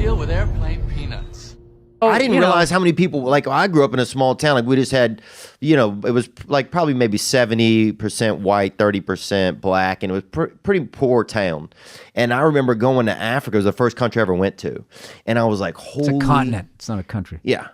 deal with airplane peanuts. Oh, I didn't realize how many people, like, I grew up in a small town. Like, we just had, it was like probably maybe 70% white, 30% black, and it was pretty poor town. And I remember going to Africa. It was the first country I ever went to. And I was like, holy. It's a continent. It's not a country. Yeah.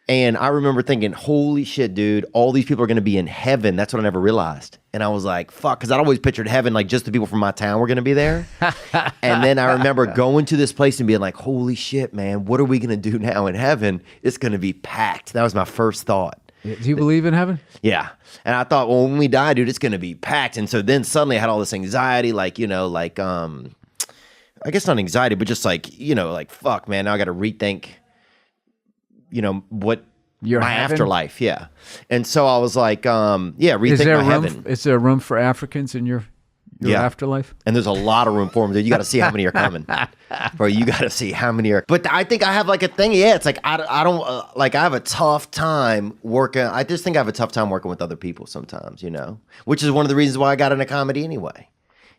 And I remember thinking, holy shit, dude, all these people are going to be in heaven. That's what I never realized. And I was like, fuck, because I'd always pictured heaven like just the people from my town were going to be there. And then I remember going to this place and being like, holy shit, man, what are we going to do now in heaven? It's going to be packed. That was my first thought. Do you believe in heaven? Yeah. And I thought, well, when we die, dude, it's going to be packed. And so then suddenly I had all this anxiety, I guess not anxiety, but just like, fuck, man, now I got to rethink what your my heaven? afterlife, yeah. And so I was like, rethink my heaven. Is there room for Africans in your afterlife? And there's a lot of room for them, dude. You got to see how many are coming, bro. You got to see how many are. But I think I have like a thing. Yeah, it's like I don't I have a tough time working. I just think I have a tough time working with other people sometimes, which is one of the reasons why I got into comedy anyway.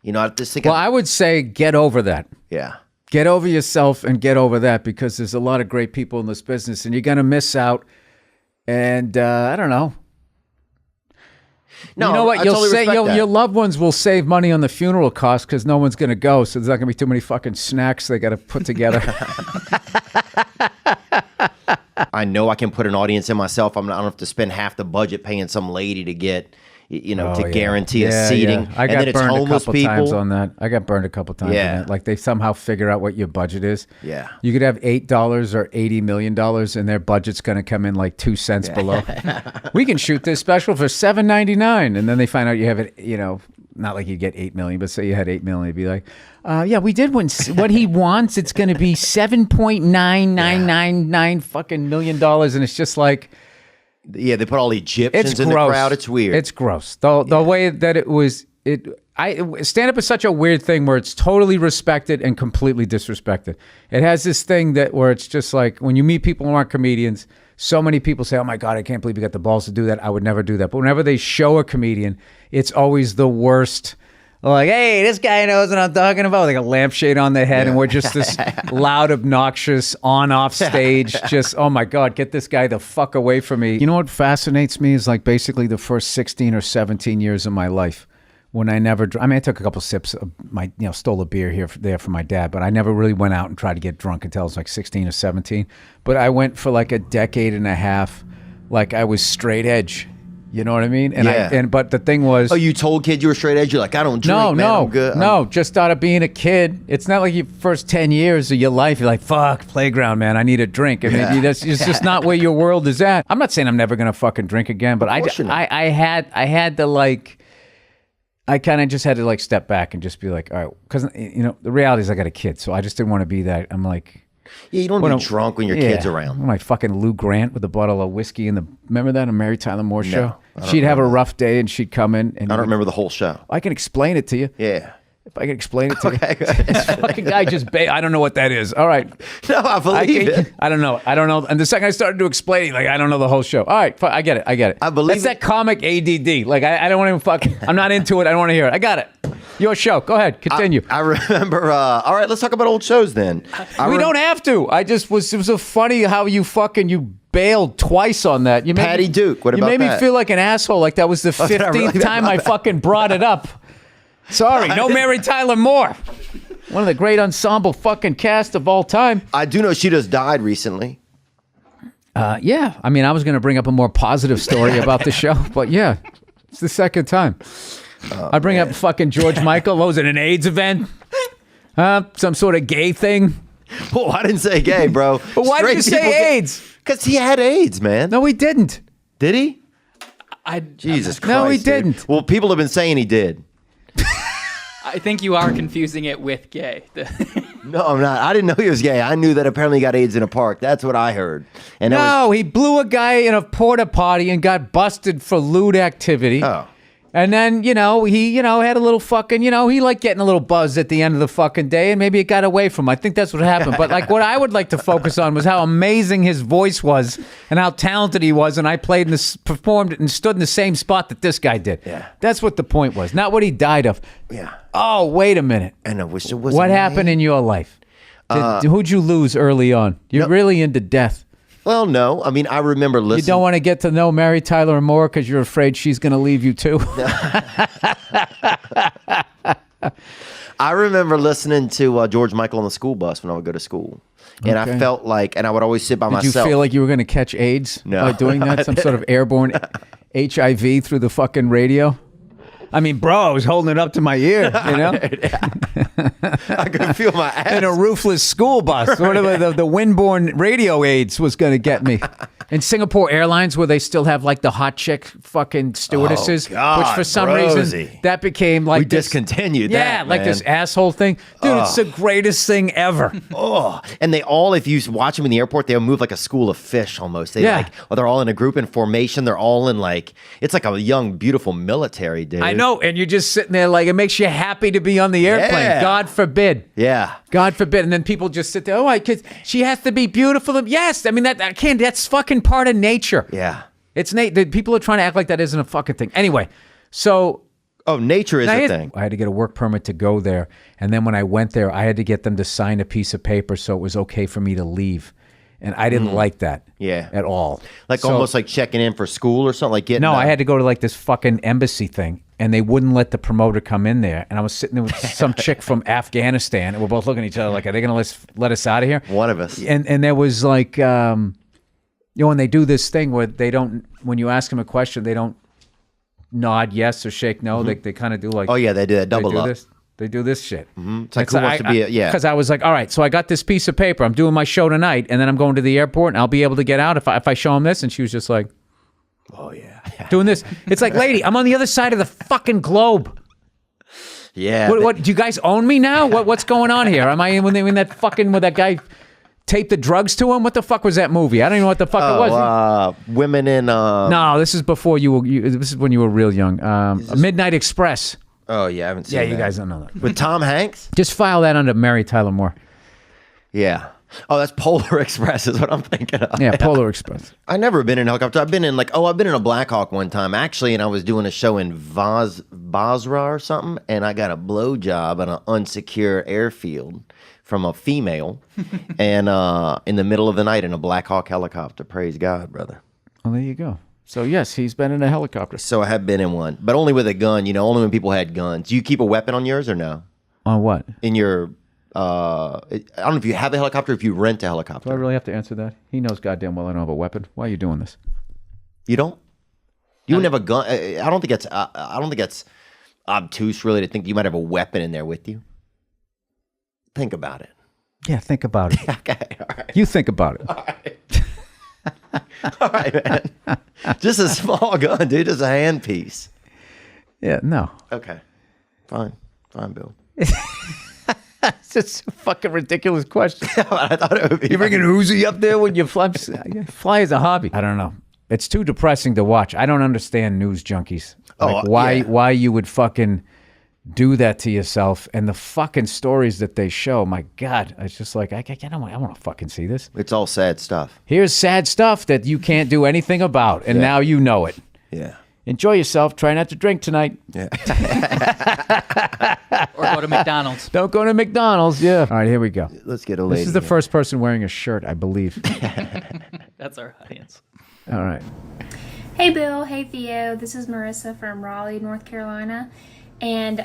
I just think. Well, I would say get over that. Yeah. Get over yourself and get over that, because there's a lot of great people in this business and you're going to miss out. And I don't know. No, you know what? I totally respect that. Your loved ones will save money on the funeral costs because no one's going to go. So there's not going to be too many fucking snacks they got to put together. I know I can put an audience in myself. I don't have to spend half the budget paying some lady to get, guarantee a seating. I got and then burned it's a couple people. times on that. I got burned a couple times on that. Like they somehow figure out what your budget is. Yeah. You could have $8 or $80 million and their budget's going to come in like 2 cents below. We can shoot this special for $7.99. And then they find out you have it, not like you get 8 million, but say you had 8 million, it'd be like, we did what he wants. It's going to be $7.9999 fucking $million. And it's just like, yeah, they put all Egyptians in the crowd. It's weird. It's gross. The way that it was, stand-up is such a weird thing where it's totally respected and completely disrespected. It has this thing where it's just like when you meet people who aren't comedians, so many people say, oh my God, I can't believe you got the balls to do that. I would never do that. But whenever they show a comedian, it's always the worst. Like, hey, this guy knows what I'm talking about. Like a lampshade on their head, and we're just this loud, obnoxious, on-off stage. Just, oh my God, get this guy the fuck away from me. You know what fascinates me is like basically the first 16 or 17 years of my life when I never, I took a couple sips of my, stole a beer there for my dad, but I never really went out and tried to get drunk until I was like 16 or 17. But I went for like a decade and a half, like I was straight edge. You know what I mean? And but the thing was, you told kids you were straight edge. You're like, I don't drink. No, I'm good. No, just out of being a kid. It's not like your first 10 years of your life. You're like, fuck, playground, man. I need a drink. I mean, it's just not where your world is at. I'm not saying I'm never gonna fucking drink again, but I had to like, I kind of just had to like step back and just be like, all right, because the reality is I got a kid, so I just didn't want to be that. I'm like. Yeah, you don't want to be drunk when your kid's around. My fucking Lou Grant with a bottle of whiskey remember that on Mary Tyler Moore show? She'd have a rough day and she'd come in. And I don't remember the whole show. I can explain it to you. Yeah. If I can explain it to you. This fucking guy I don't know what that is. All right. No, I believe it. I don't know. And the second I started to explain it, like, I don't know the whole show. All right, I get it. I believe That's that comic ADD. Like, I don't want to I'm not into it. I don't want to hear it. I got it. Your show. Go ahead. Continue. I remember. All right, let's talk about old shows then. We don't have to. It was so funny how you bailed twice on that. Patty Duke. What about that? You made me feel like an asshole. Like that was the 15th time I fucking brought it up. Sorry, no Mary Tyler Moore. One of the great ensemble fucking cast of all time. I do know she just died recently. Yeah. I was going to bring up a more positive story about the show, but yeah, it's the second time. I bring up fucking George Michael. What was it, an AIDS event? Some sort of gay thing? Oh, I didn't say gay, bro. But why did you say AIDS? Because he had AIDS, man. No, he didn't. Did he? Jesus Christ. No, he didn't. Dude. Well, people have been saying he did. I think you are confusing it with gay. No, I'm not. I didn't know he was gay. I knew that apparently he got AIDS in a park. That's what I heard. And he blew a guy in a porta potty and got busted for lewd activity. Oh. And then, he, had a little fucking, he liked getting a little buzz at the end of the fucking day, and maybe it got away from him. I think that's what happened. But like what I would like to focus on was how amazing his voice was and how talented he was. And I performed and stood in the same spot that this guy did. Yeah. That's what the point was, not what he died of. Yeah. Oh, wait a minute. And I wish it was. What happened in your life? Who'd you lose early on? You're really into death. Well, no. I mean, I remember listening. You don't want to get to know Mary Tyler Moore because you're afraid she's going to leave you too. I remember listening to George Michael on the school bus when I would go to school. And I felt like, and I would always sit by myself. Did you feel like you were going to catch AIDS by doing that? Some sort of airborne HIV through the fucking radio? I mean, bro, I was holding it up to my ear, you know? I could feel my ass. In a roofless school bus. Right. Whatever the windborne radio AIDS was going to get me. In Singapore Airlines, where they still have like the hot chick fucking stewardesses, which for some reason that became like we discontinued that. Yeah, like this asshole thing. Dude, it's the greatest thing ever. And they all, if you watch them in the airport, they'll move like a school of fish almost. They're all in a group in formation. They're all in like, it's like a young, beautiful military, dude. I know, and you're just sitting there like, it makes you happy to be on the airplane. Yeah. God forbid. Yeah. God forbid. And then people just sit there, because she has to be beautiful. Yes, I mean, that's fucking part of nature. Yeah. It's people are trying to act like that isn't a fucking thing. Anyway, so... nature is a thing. I had to get a work permit to go there. And then when I went there, I had to get them to sign a piece of paper so it was okay for me to leave. And I didn't like that at all. Like almost like checking in for school or something? Like getting I had to go to like this fucking embassy thing. And they wouldn't let the promoter come in there. And I was sitting there with some chick from Afghanistan. And we're both looking at each other like, are they going to let us out of here? One of us. And there was like, when they do this thing where they don't, when you ask them a question, they don't nod yes or shake no. They kind of do like, they do that double up. They do this shit. It's like who wants to be because I was like, all right, so I got this piece of paper. I'm doing my show tonight, and then I'm going to the airport, and I'll be able to get out if I show them this. And she was just like, oh yeah, doing this. It's like, lady, I'm on the other side of the fucking globe. Yeah. What do you guys own me now? What's going on here? Am I in that fucking where that guy taped the drugs to him? What the fuck was that movie? I don't even know what the fuck it was. Women in. No, this is before you were. This is when you were real young. Midnight Express. Oh yeah, I haven't seen. Yeah, that. you guys don't know that. With Tom Hanks. Just file that under Mary Tyler Moore. Yeah. Oh, that's Polar Express is what I'm thinking of. Yeah, Polar Express. I've never been in a helicopter. I've been in a Black Hawk one time actually, and I was doing a show in Basra or something, and I got a blowjob on an unsecure airfield from a female, and in the middle of the night in a Black Hawk helicopter. Praise God, brother. Well, there you go. So yes, he's been in a helicopter. So I have been in one, but only with a gun. Only when people had guns. Do you keep a weapon on yours or no? On what? In your. I don't know if you have a helicopter or if you rent a helicopter. Do I really have to answer that? He knows goddamn well I don't have a weapon. Why are you doing this? You don't? You don't have a gun? I don't think it's obtuse really to think you might have a weapon in there with you. Think about it. Yeah, think about it. Okay, all right. You think about it. All right. All right, man. Just a small gun, dude. Just a handpiece. Yeah, no. Okay. Fine, Bill. It's just a fucking ridiculous question. I thought it would be. You bringing Uzi up there when you fly? Fly as a hobby. I don't know. It's too depressing to watch. I don't understand news junkies. Like why you would fucking do that to yourself, and the fucking stories that they show. My God, it's just like I want to fucking see this. It's all sad stuff. Here's sad stuff that you can't do anything about, and now you know it. Yeah. Enjoy yourself. Try not to drink tonight. Yeah. Or go to McDonald's. Don't go to McDonald's. Yeah. All right, here we go. Let's get a lady. This is the first person wearing a shirt, I believe. That's our audience. All right. Hey Bill, hey Theo. This is Marissa from Raleigh, North Carolina. And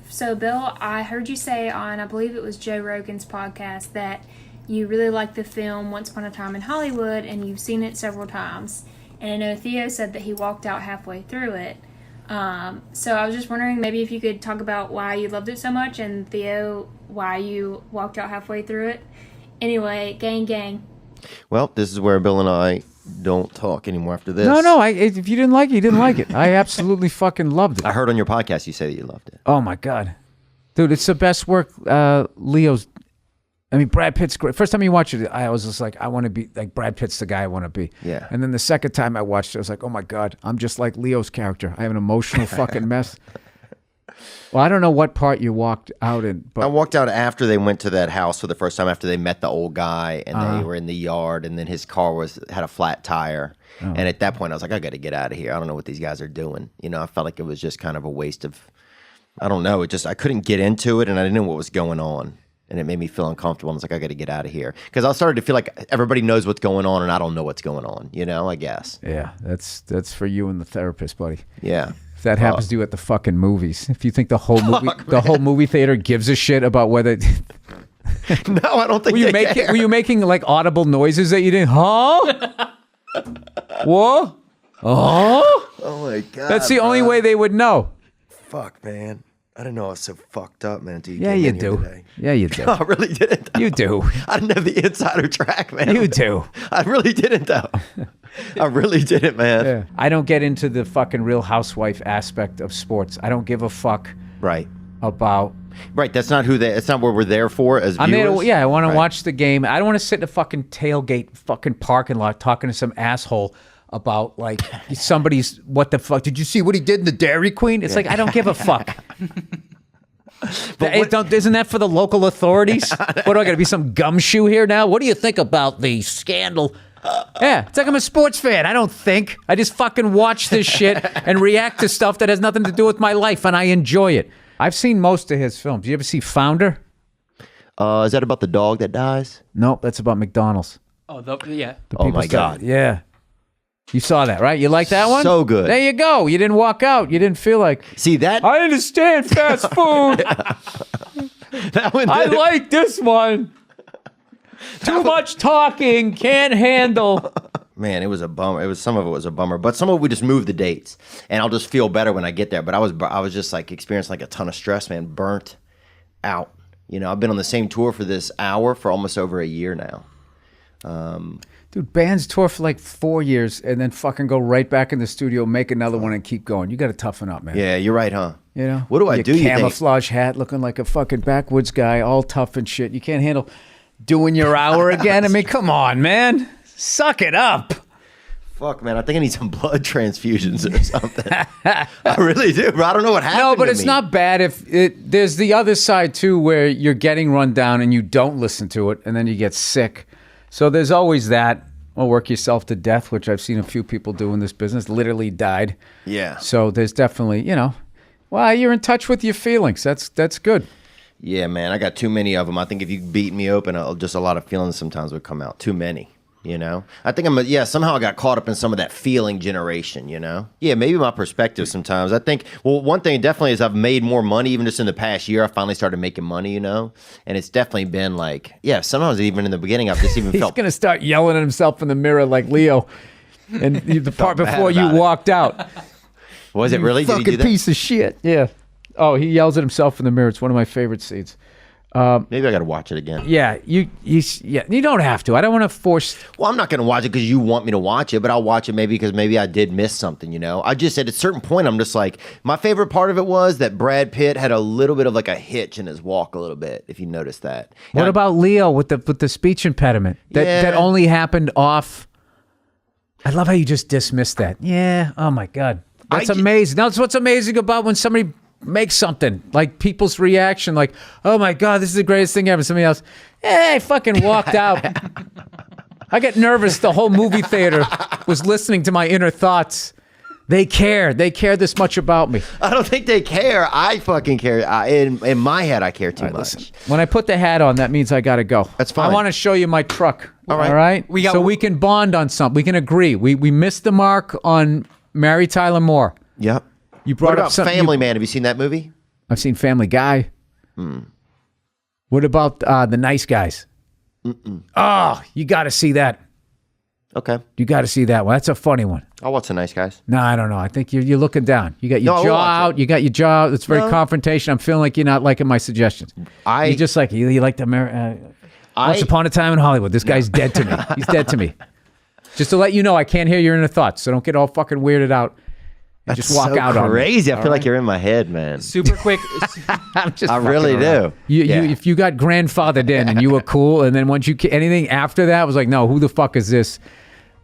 so Bill, I heard you say on, I believe it was Joe Rogan's podcast, that you really like the film Once Upon a Time in Hollywood and you've seen it several times. And I know Theo said that he walked out halfway through it. So I was just wondering maybe if you could talk about why you loved it so much, and Theo, why you walked out halfway through it. Anyway, gang. Well, this is where Bill and I don't talk anymore after this. No. If you didn't like it, you didn't like it. I absolutely fucking loved it. I heard on your podcast you say that you loved it. Oh my God, dude, it's the best work. Leo's. I mean, Brad Pitt's great. First time you watch it, I was just like, I want to be like Brad Pitt's the guy I want to be. Yeah. And then the second time I watched it, I was like, oh my God, I'm just like Leo's character. I have an emotional fucking mess. Well, I don't know what part you walked out in, but I walked out after they went to that house for the first time, after they met the old guy, and they were in the yard, and then his car had a flat tire. And at that point, I was like, I got to get out of here. I don't know what these guys are doing. I felt like it was just kind of a waste of, I don't know. I couldn't get into it, and I didn't know what was going on. And it made me feel uncomfortable. I was like, I got to get out of here. Because I started to feel like everybody knows what's going on and I don't know what's going on, I guess. Yeah, that's for you and the therapist, buddy. Yeah. If that happens to you at the fucking movies. If you think the whole movie theater gives a shit about whether No, I don't think were you making like audible noises that you didn't? Huh? What? Oh? Oh my God. That's the only way they would know. Fuck, man. I didn't know I was so fucked up, man. Until you Yeah, came you in here do. today. Yeah, you do. No, I really didn't. You do. I didn't have the insider track, man. You do. I really didn't, though. I really didn't, man. Yeah. I don't get into the fucking Real Housewife aspect of sports. I don't give a fuck Right. about. Right. That's not it's not what we're there for as I'm viewers. there. Yeah, I want to watch the game. I don't want to sit in a fucking tailgate, fucking parking lot, talking to some asshole about like somebody's. What the fuck? Did you see what he did in the Dairy Queen? It's like I don't give a fuck. Isn't that for the local authorities? What do I got to be some gumshoe here now? What do you think about the scandal? Yeah, it's like I'm a sports fan. I don't think. I just fucking watch this shit and react to stuff that has nothing to do with my life, and I enjoy it. I've seen most of his films. You ever see Founder? Is that about the dog that dies? Nope, that's about McDonald's. Oh, yeah. Oh my God. Yeah. You saw that, right? You like that one? So good. There you go. You didn't walk out. You didn't feel like, See that? I understand fast food. That one. I did. like this one. Too much talking. Can't handle. Man, it was a bummer. Some of it was a bummer, but some of it we just moved the dates, and I'll just feel better when I get there. But I was just like experiencing like a ton of stress, man, burnt out. I've been on the same tour for this hour for almost over a year now. Dude, bands tour for like 4 years and then fucking go right back in the studio, make another one, and keep going. You got to toughen up, man. Yeah, you're right, huh? What do I Your do? You think? camouflage hat, looking like a fucking backwoods guy, all tough and shit. You can't handle doing your hour again. I mean, come on, man. Suck it up. Fuck, man. I think I need some blood transfusions or something. I really do, bro. I don't know what happened. No, but to it's me. not bad if there's the other side too, where you're getting run down and you don't listen to it, and then you get sick. So there's always that. Or work yourself to death, which I've seen a few people do in this business. Literally died. Yeah. So there's definitely, well, you're in touch with your feelings. That's good. Yeah, man. I got too many of them. I think if you beat me open, just a lot of feelings sometimes would come out. Too many. I think somehow I got caught up in some of that feeling generation, Yeah, maybe my perspective sometimes. I think, one thing definitely is I've made more money even just in the past year. I finally started making money, and it's definitely been like, sometimes even in the beginning I've just even He's felt. going to start yelling at himself in the mirror like Leo. And the part before you walked out. Was it really? Did he do Fucking that? piece of shit. Yeah. Oh, he yells at himself in the mirror. It's one of my favorite scenes. Maybe I got to watch it again. Yeah, you don't have to. I don't want to force. Well, I'm not going to watch it because you want me to watch it, but I'll watch it maybe because maybe I did miss something, I just at a certain point, I'm just like, my favorite part of it was that Brad Pitt had a little bit of like a hitch in his walk a little bit, if you noticed that. What about Leo with the speech impediment? That only happened off. I love how you just dismissed that. Yeah. Oh my God. That's amazing. That's what's amazing about when somebody makes something, like people's reaction, like, oh my God, this is the greatest thing ever. Somebody else, I fucking walked out. I get nervous. The whole movie theater was listening to my inner thoughts. They care. They care this much about me. I don't think they care. I fucking care. In my head, I care too much. Listen, when I put the hat on, that means I got to go. That's fine. I want to show you my truck. All right. All right? We got- so we can bond on something. We can agree. We missed the mark on Mary Tyler Moore. Yep. You brought What up about something. Family Man? Have you seen that movie? I've seen Family Guy. What about The Nice Guys? Oh, you got to see that. Okay. You got to see that one. That's a funny one. I'll watch The Nice Guys. No, I don't know. I think you're looking down. You got your No, I will jaw watch out. it. You got your jaw. It's very No. confrontation. I'm feeling like you're not liking my suggestions. You just like you like the Once Upon a Time in Hollywood. This guy's dead to me. He's dead to me. Just to let you know, I can't hear your inner thoughts, so don't get all fucking weirded out. And just walk so out on me. crazy. I All feel like right? you're in my head, man. Super quick. I'm just I fucking really around. do. You, Yeah. if you got grandfathered in and you were cool, and then once anything after that was like, no, who the fuck is this?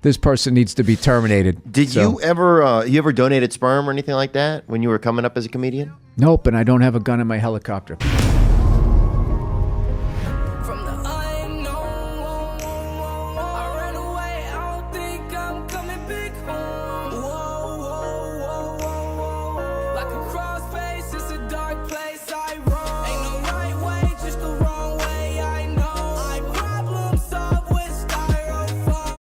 This person needs to be terminated. Did you ever donated sperm or anything like that when you were coming up as a comedian? Nope, and I don't have a gun in my helicopter.